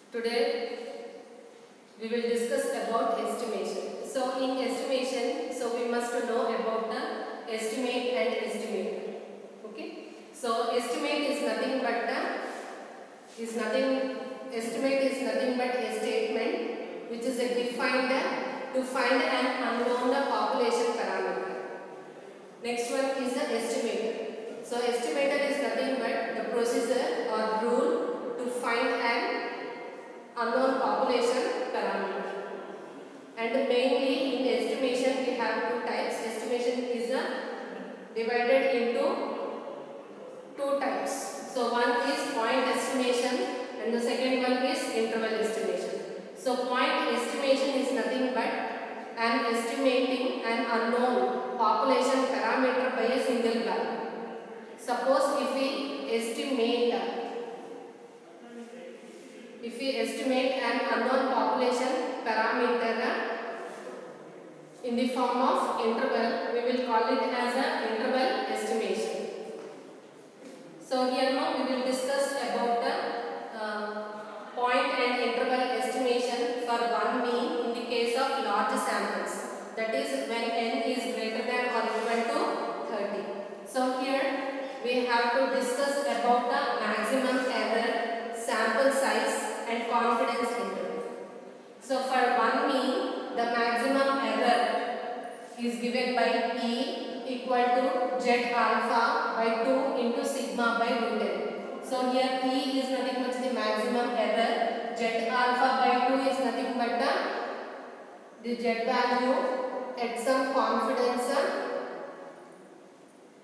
Today we will discuss about estimation. So in estimation, we must know about the estimate and estimator. Okay. So estimate is nothing but estimate is nothing but a statement which is defined to find an unknown population parameter. Next one is the estimator. So estimator is nothing but the procedure or rule to find an unknown population parameter. And mainly in estimation we have two types. Estimation is divided into two types. So one is point estimation and the second one is interval estimation. So point estimation is nothing but an estimating an unknown population parameter by a single value. Suppose if we estimate an unknown population parameter in the form of interval, we will call it as an interval estimation. So here now we will discuss about the point and interval estimation for one mean in the case of large samples. That is when n is greater than or equal to 30. So here we have to discuss about the maximum error, sample size and confidence interval. So for one mean, the maximum error is given by E equal to Z alpha by 2 into sigma by root n. So here E is nothing but the maximum error, Z alpha by 2 is nothing but the Z value at some confidence,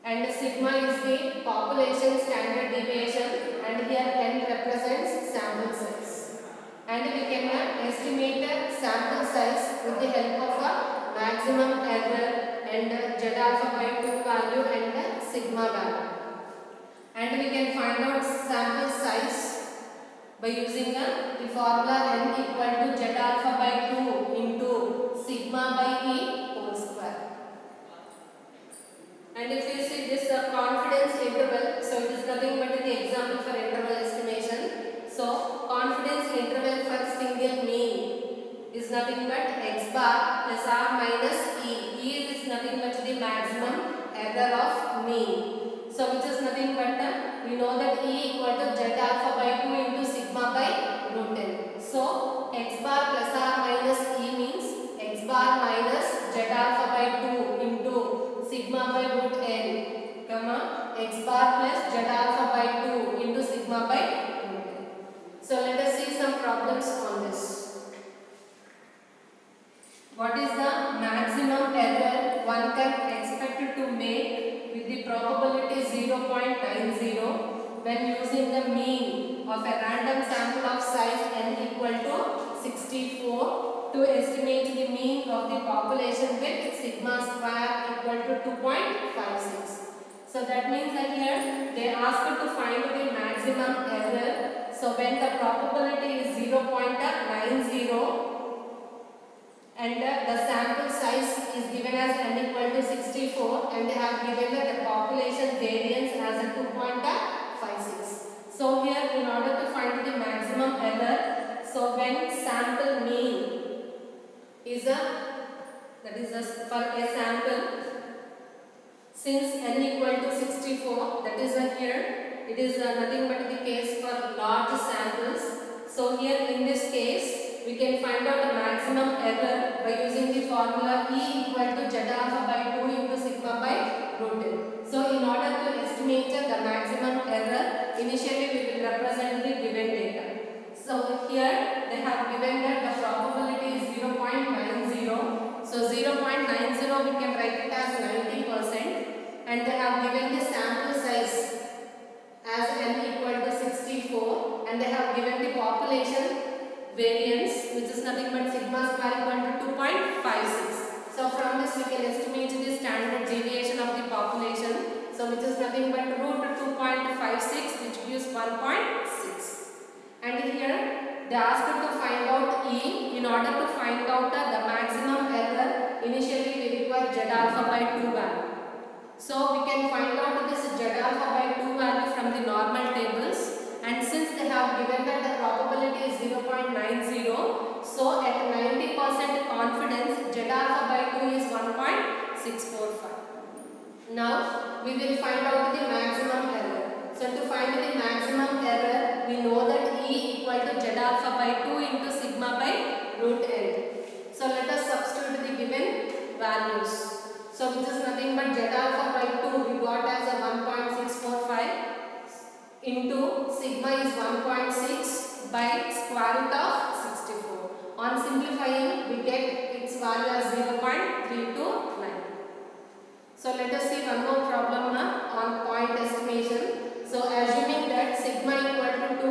and sigma is the population standard deviation, and here n represents sample size. And we can estimate sample size with the help of a maximum error and Z alpha by 2 value and sigma value. And we can find out sample size by using the formula n equal to Z alpha by 2 into sigma by E whole square. And if you see this confidence interval, so it is nothing but the example for interval estimation. So confidence interval for single mean is nothing but x bar plus r minus E. E is nothing but the maximum error of mean. So which is nothing but we know that E equal to Z alpha by 2 into sigma by root n. So x bar plus r minus E means x bar minus Z alpha by 2 into sigma by root n, comma x bar plus Z alpha by 2 into sigma by root n. So let us see some problems on this. What is the maximum error one can expect to make with the probability 0.90 when using the mean of a random sample of size n equal to 64 to estimate the mean of the population with sigma square equal to 2.56. So that means that here they asked to find the maximum error. So when the probability is 0.90 and the sample size is given as n equal to 64 and they have given the population variance as a 2.56. So here in order to find the maximum error, so when sample mean is that is for a sample, since n equal to 64, that is here it is nothing but the case for large samples. So here in this case we can find out the maximum error by using the formula E equal to Z alpha by 2 into sigma by root n. So in order to estimate the maximum error, initially we will represent the given data. So here they have given that the probability is 0.90. So 0.90 we can write it as 90%, and they have given the sample size as n equal to 64, and they have given the population variance which is nothing but sigma square equal to 2.56. So from this we can estimate the standard deviation of the population, so which is nothing but root 2.56 which gives 1.6. And here they asked to find out E. In order to find out the maximum error, initially we require Z alpha by 2 value. So we can find out this Z alpha by 2 value from the normal tables, and since they have given that the probability is 0.90. So at 90% confidence, Z alpha by 2 is 1.645. Now we will find out the maximum error. So to find the maximum error, we know that E equal to Z alpha by 2 into sigma by root L. So let us substitute the given values. So which is nothing but Z alpha by 2 we got as a 1.645 into sigma is 1.6 by square root of 64. On simplifying, we get its value as 0.329. So let us see one more problem on point estimation. So assuming that sigma equal to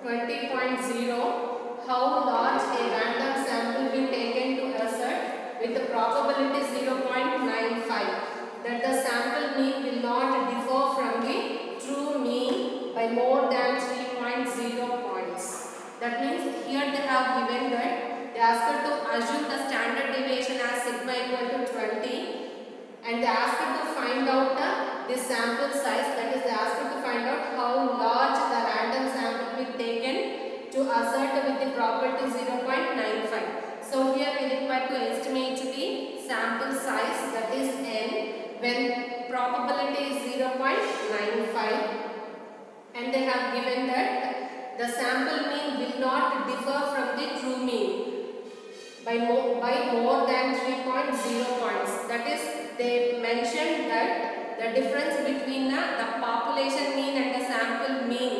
20.0, how large a random sample will taken to assert with the probability 0.95 that the sample mean will not differ from the true mean by more than 3.0 points. That means here they have given that they asked to assume the standard deviation as sigma equal to 20. And they asked to find out the sample size, that is they asked to find out how large the random sample will be taken to assert with the probability 0.95. So here we require to estimate the sample size, that is n, when probability is 0.95, and they have given that the sample mean will not differ from the true mean by more than 3.0 points. That is, they mentioned that the difference between the population mean and the sample mean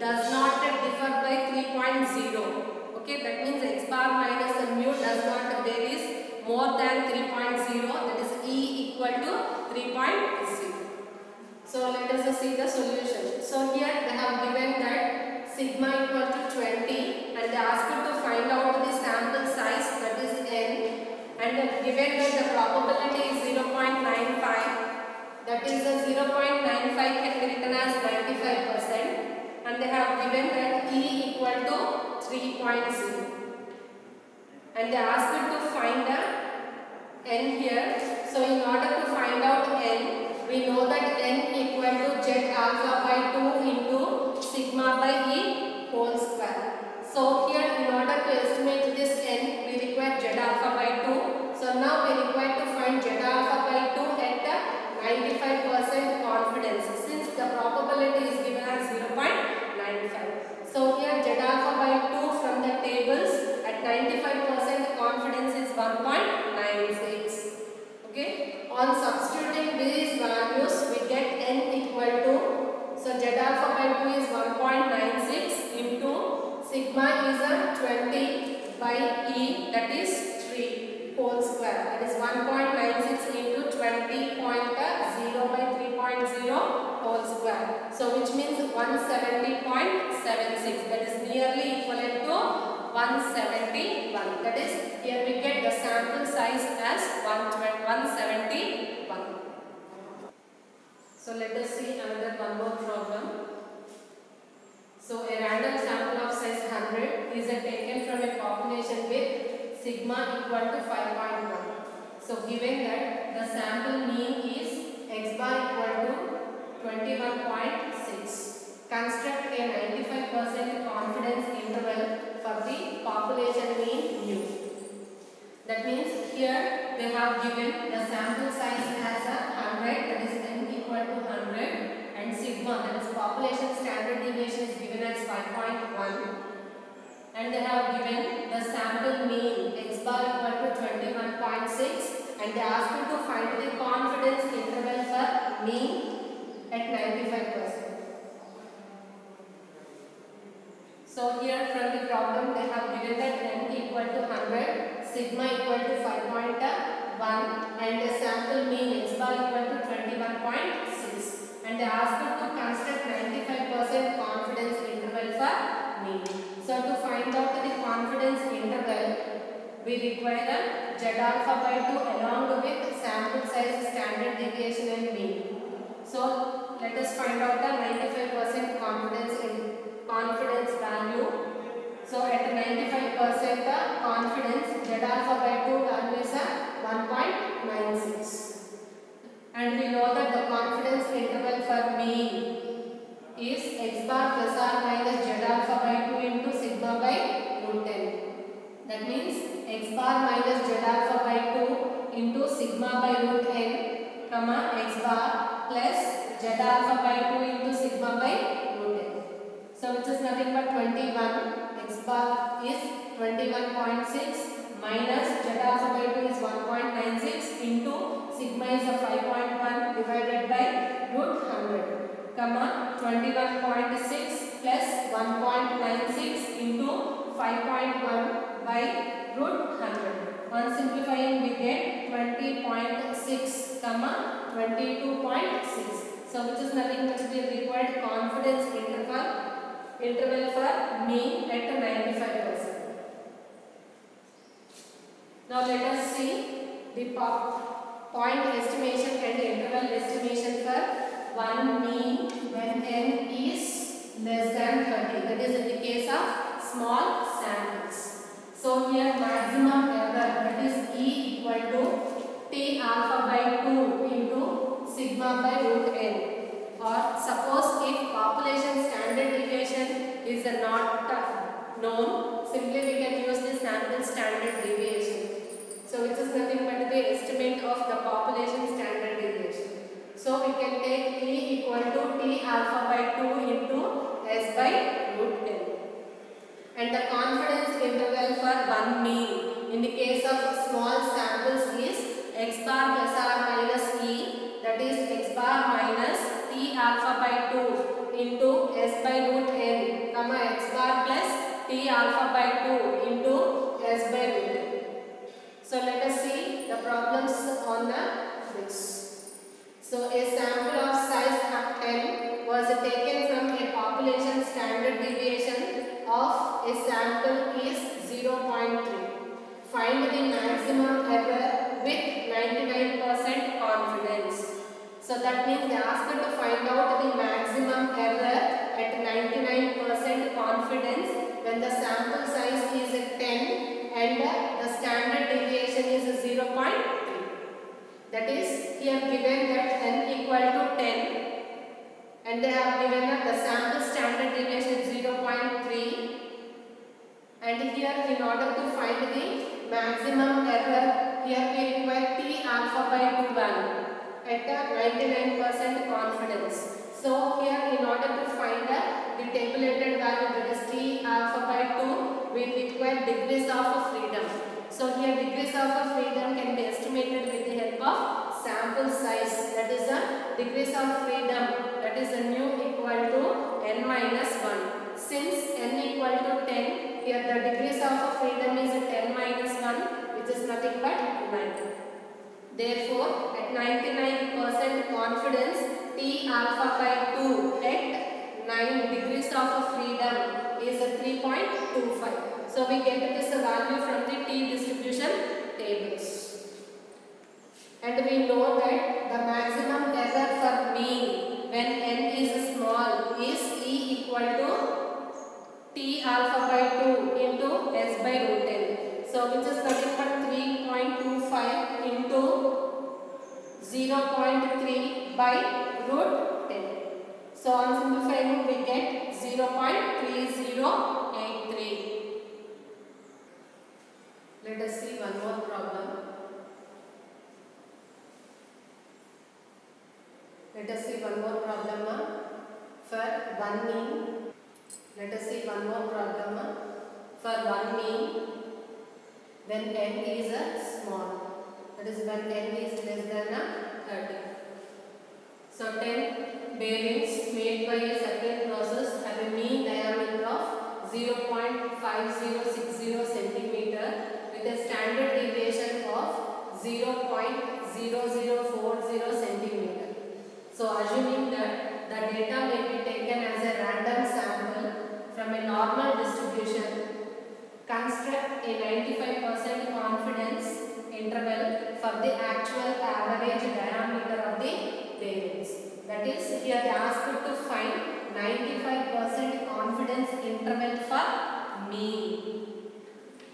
does not differ by 3.0. Okay, that means x bar minus the mu does not varies more than 3.0, that is E equal to 3.0. So let us see the solution. So here they have given that sigma equal to 20 and they asked to find out the sample size, that is n, and given that the probability is 0.95, that is the 0.95 can be written as 95%, and they have given that E equal to 3.0, and they asked to find the n here. So in order to find out n, we know that n equal to Z alpha by 2 into sigma by E whole square. So here in order to estimate this n, we require Z alpha by 2. So now we require to find Z alpha by 2 at 95% confidence, since the probability is given as 0.95. So here Z alpha by 2 from the tables at 95% confidence is 1.96. Okay. On substituting these values, we get n equal to, so Z alpha by 2 is 1.96 into sigma is a 20 by E, that is 3 whole square, that is 1.96 into 20.0 by 3.0 whole square. So which means 170.76, that is nearly equivalent to 171. That is, here we get the sample size as 171. So let us see another one more problem. So a random sample of size 100 is taken from a population with sigma equal to 5.1. So given that the sample mean is x bar equal to 21.6. Construct a 95% confidence interval for the population mean mu. That means here they have given the sample size as a 100, that is n equal to 100, and sigma, that is population standard deviation, is given as 5.1, and they have given the sample mean x bar equal to 21.6, and they ask you to find the confidence interval for mean at 95%. So here from the problem they have given that n equal to 100, sigma equal to 5.1, and the sample mean x bar equal to 21.6, and they ask you to construct 95% confidence interval for mean. So to find out the confidence interval, we require a Z alpha by 2 along with sample size, standard deviation and mean. So let us find out the 95% confidence value. So at 95% confidence, Z alpha by 2 value is 1.96. And we know that the confidence interval for mean is x bar plus or minus Z alpha by 2 into sigma by bar minus z alpha by 2 into sigma by root n, comma x bar plus z alpha by 2 into sigma by root n. So which is nothing but 21. X bar is 21.6 minus z alpha by 2 is 1.96 into sigma is a 5.1 divided by root 100, comma 21.6 plus 1.96 into 5.1 by root 100. On simplifying we get 20.6, comma 22.6. So which is nothing but the required confidence interval for mean at 95%. Now let us see the point estimation and interval estimation for one mean when n is less than 30. That is in the case of small samples. So here maximum error, that is E equal to T alpha by 2 into sigma by root n. Or suppose if population standard deviation is not known, simply we can use the sample standard deviation. So which is nothing but the estimate of the population standard deviation. So we can take E equal to T alpha by 2 into S by root n. And the confidence interval for one mean in the case of small samples is x bar plus or minus E, that is x bar minus T alpha by 2 into S by root n, comma x bar plus T alpha by 2 into S by root n. So let us see the problems on the this. So a sample of size 10 was taken from a population standard deviation of a sample is 0.3. Find the maximum error with 99% confidence. So that means they asked to find out the maximum error at 99% confidence when the sample size is 10 and the standard deviation is 0.3. That is here given that n equal to 10 and they have given that the sample standard deviation is 0.3, and here in order to find the maximum error, here we require T alpha by 2 value at 99% confidence. So here in order to find the tabulated value, that is T alpha by 2, we require degrees of freedom. So here degrees of freedom can be estimated with the help of sample size, that is a degrees of freedom, that is a nu equal to n minus 1. Since n equal to 10, here the degrees of freedom is 10 minus 1, which is nothing but 9. Therefore, at 99% confidence, T alpha by 2 at 9 degrees of freedom is 3.25. So we get this value from the T distribution tables. And we know that the maximum error for mean when n is small is E equal to T alpha by 2 into S by root n. So which is nothing but 3.25 into 0.3 by root 10. So on simplifying we get 0.3083. Let us see one more problem. Let us see one more problem for one mean. Let us see one more problem for one mean when n is small. That is when n is less than 30. So 10 bearings made by a certain process have a mean diameter of 0.5060 centimeter with a standard deviation of 0.0040 centimeter. So assuming that the data may be taken as a random sample from a normal distribution, construct a 95% confidence interval for the actual average diameter of the bearings. That is, here they asked to find 95% confidence interval for mean.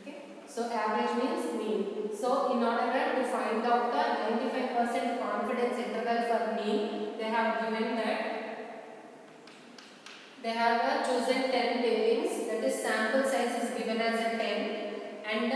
Okay. So average means mean. So in order to find out the 95% confidence interval for mean, they have given that they have chosen 10 bearings, that is sample size is given as a 10 and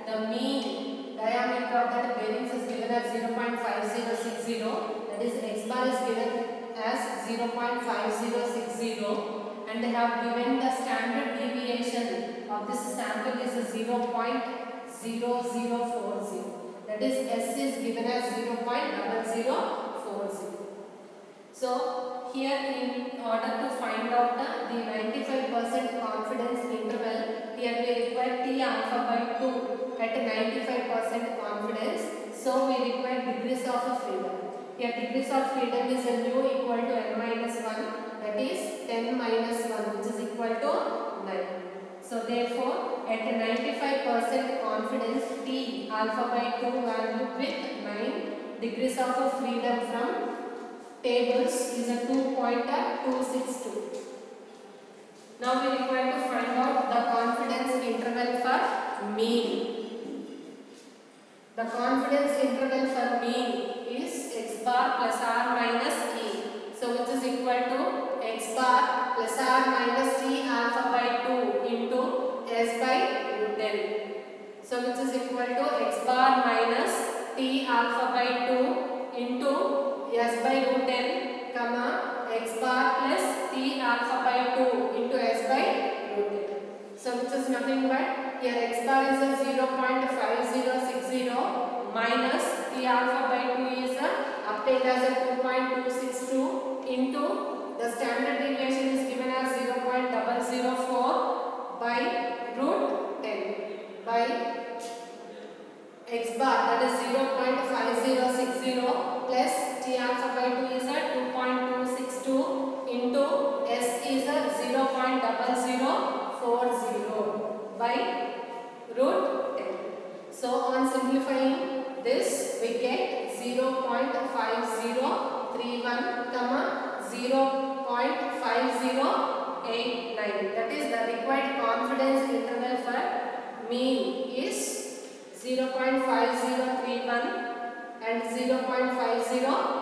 the the mean diameter of that bearings is given as 0.5060, that is x bar is given as 0.5060, and they have given the standard deviation of this sample is 0.0040, that is S is given as 0.0040. So here in order to find out the 95% confidence interval, here we require T alpha by 2 at 95% confidence. So we require degrees of freedom. Here degrees of freedom is a mu equal to n minus 1, that is 10 minus 1, which is equal to 9. So therefore at 95% confidence T alpha by 2 value with 9 degrees of freedom from tables is a 2.262. Now we require to find out the confidence interval for mean. The confidence interval for mean is x bar plus r minus e. So which is equal to x bar plus r minus t alpha by 2 into s by root n. So which is equal to x bar minus t alpha by 2 into s by root n, comma x bar plus t alpha by 2 into s by root n. So which is nothing but here x bar is a 0.5060 minus t alpha by 2 is obtained as a 2.262 into the standard deviation is given as 0.004 by root 10 by x bar, that is 0.5060 plus t alpha by 2 is a 2.262 into s is a 0.0040 by root 10. So on simplifying this we get 0.5031 comma 0.5089, that is the required confidence interval for mean is 0.5031 and 0.50